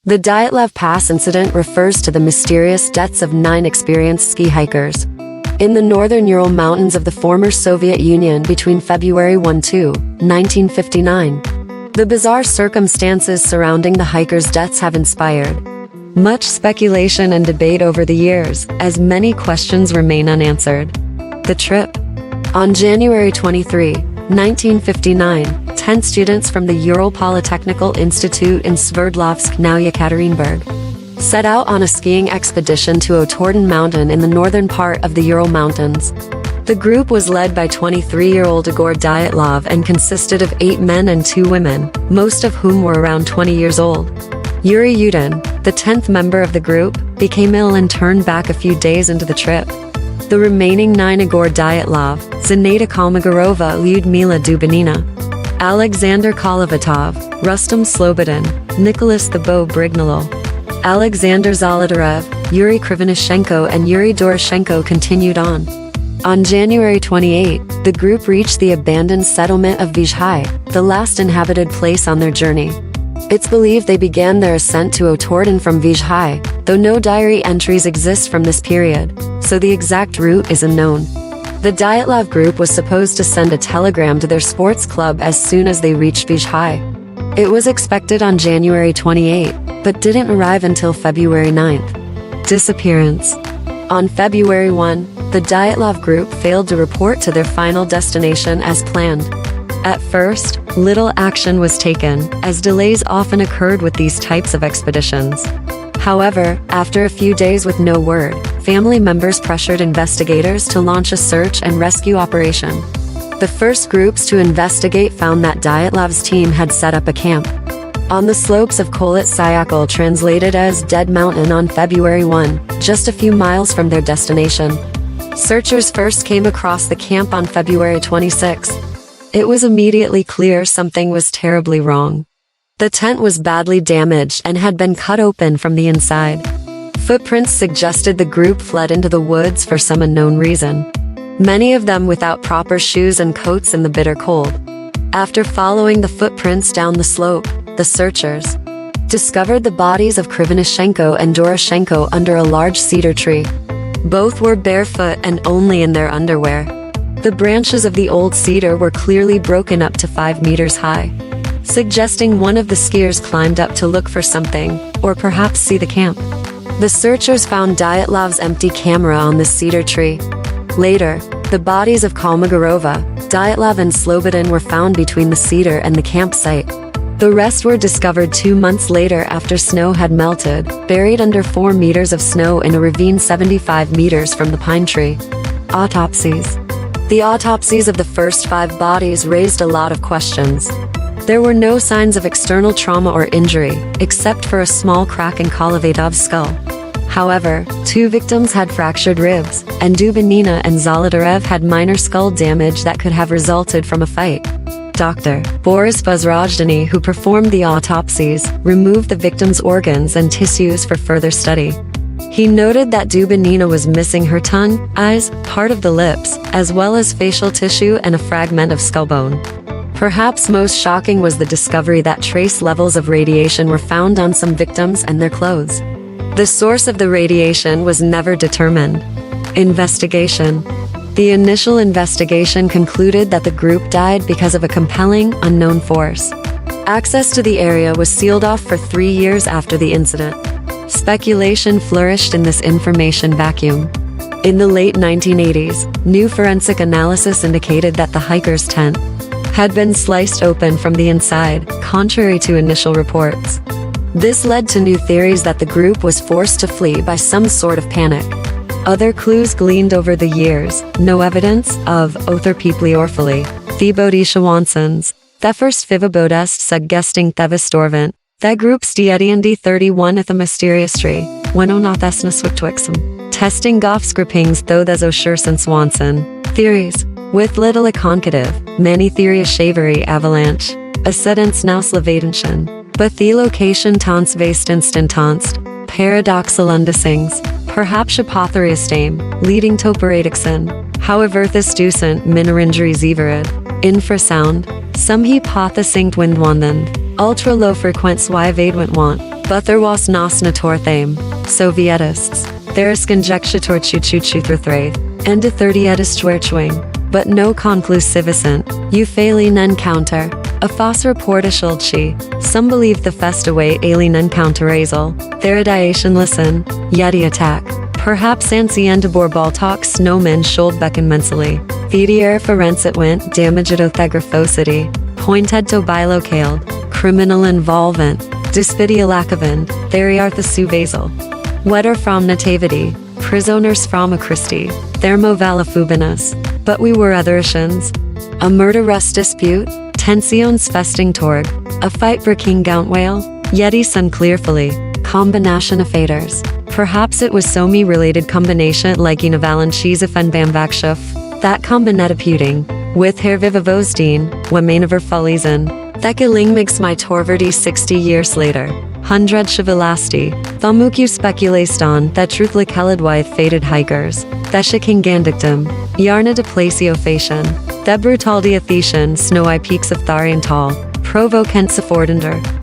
The Dyatlov Pass Incident refers to the mysterious deaths of 9 experienced ski hikers in the northern Ural Mountains of the former Soviet Union between February 1–2, 1959. The bizarre circumstances surrounding the hikers' deaths have inspired much speculation and debate over the years, as many questions remain unanswered. The trip. On January 23, 1959, 10 students from the Ural Polytechnical Institute in Sverdlovsk, now Yekaterinburg, set out on a skiing expedition to Ural Mountain in the northern part of the Ural Mountains. The group was led by 23-year-old Igor Dyatlov and consisted of 8 men and 2 women, most of whom were around 20 years old. Yuri Yudin, the 10th member of the group, became ill and turned back a few days into the trip. The remaining 9, Igor Dyatlov, Zinaida Kolmogorova, Lyudmila Dubinina, Alexander Kolovatov, Rustam Slobodin, Nicholas the Bow Brignolo, Alexander Zolotarev, Yuri Krivonishenko and Yuri Doroshenko continued on. On January 28, the group reached the abandoned settlement of Vizhai, the last inhabited place on their journey. It's believed they began their ascent to Otorden from Vizhai, though no diary entries exist from this period, so the exact route is unknown. The Dyatlov group was supposed to send a telegram to their sports club as soon as they reached Vizhai. It was expected on January 28, but didn't arrive until February 9. Disappearance. On February 1, the Dyatlov group failed to report to their final destination as planned. At first, little action was taken, as delays often occurred with these types of expeditions. However, after a few days with no word, family members pressured investigators to launch a search and rescue operation. The first groups to investigate found that Dyatlov's team had set up a camp on the slopes of Kholat Syakhl, translated as Dead Mountain, on February 1, just a few miles from their destination. Searchers first came across the camp on February 26. It was immediately clear something was terribly wrong. The tent was badly damaged and had been cut open from the inside. Footprints suggested the group fled into the woods for some unknown reason, many of them without proper shoes and coats in the bitter cold. After following the footprints down the slope, the searchers discovered the bodies of Krivonishenko and Doroshenko under a large cedar tree. Both were barefoot and only in their underwear. The branches of the old cedar were clearly broken up to 5 meters high, suggesting one of the skiers climbed up to look for something, or perhaps see the camp. The searchers found Dyatlov's empty camera on the cedar tree. Later, the bodies of Kolmogorova, Dyatlov and Slobodin were found between the cedar and the campsite. The rest were discovered 2 months later after snow had melted, buried under 4 meters of snow in a ravine 75 meters from the pine tree. Autopsies. The autopsies of the first 5 bodies raised a lot of questions. There were no signs of external trauma or injury, except for a small crack in Kolovatov's skull. However, 2 victims had fractured ribs, and Dubinina and Zolotarev had minor skull damage that could have resulted from a fight. Dr. Boris Vozrojdeny, who performed the autopsies, removed the victims' organs and tissues for further study. He noted that Dubinina was missing her tongue, eyes, part of the lips, as well as facial tissue and a fragment of skull bone. Perhaps most shocking was the discovery that trace levels of radiation were found on some victims and their clothes. The source of the radiation was never determined. Investigation. The initial investigation concluded that the group died because of a compelling, unknown force. Access to the area was sealed off for 3 years after the incident. Speculation flourished in this information vacuum. In the late 1980s, new forensic analysis indicated that the hikers' tent had been sliced open from the inside, contrary to initial reports. This led to new theories that the group was forced to flee by some sort of panic. Other clues gleaned over the years: no evidence of otherpeopliorphily, Thibodishawansons, the first Fivabodest suggesting Thevastorvant, the group's Dietiandi 31 at the mysterious tree, Wenonothesnaswiktwixum, testing Goffscrippings though there's Osherson Swanson. Theories. With little concative, many theories shavery avalanche, accidents now slavadenschen, but the location tans vastinstantanst, paradoxal undesings, perhaps apotheriastame, leading to paradixen, however this ducent minerindri zeverid, infrasound, some hypothesing windwandend, ultra low frequenz y vadwant want, But there was nas na torthame, Sovietists. There is conjecture chuchuchuthrathraith, and de 30 edistwerchwing, but no conclusivicent, euphalian encounter. A fos report ashildchi, some believe the festaway alien encounter azel, theradiation listen, yeti attack. Perhaps anciendabor baltok snowmen schuldbecken mensally. Thedier forensit went damaged othegraphosity, pointed to bilocaled, criminal involvement, dysphidia lacavend, theriartha suvasal. Wetter from nativity, prisoners from a Christi, thermovalafubinus. But we were otherishans. A murder rust dispute, tensions festing torg, a fight for King Gaunt whale, yeti sun clearfully, combination of faders. Perhaps it was somi related combination like in a valanchizif and bambakshuf, that combinetaputing, with hervivavosdeen, wamenaver fullisen, thekilingmix my torverdi 60 years later. 100 shivilasti, thamuku speculaston that truthlik helidwyth faded hikers, theshiking gandictum, yarna de placiofation, the brutaldi athetian snowy peaks of Tharian tall, provo kent suffordender.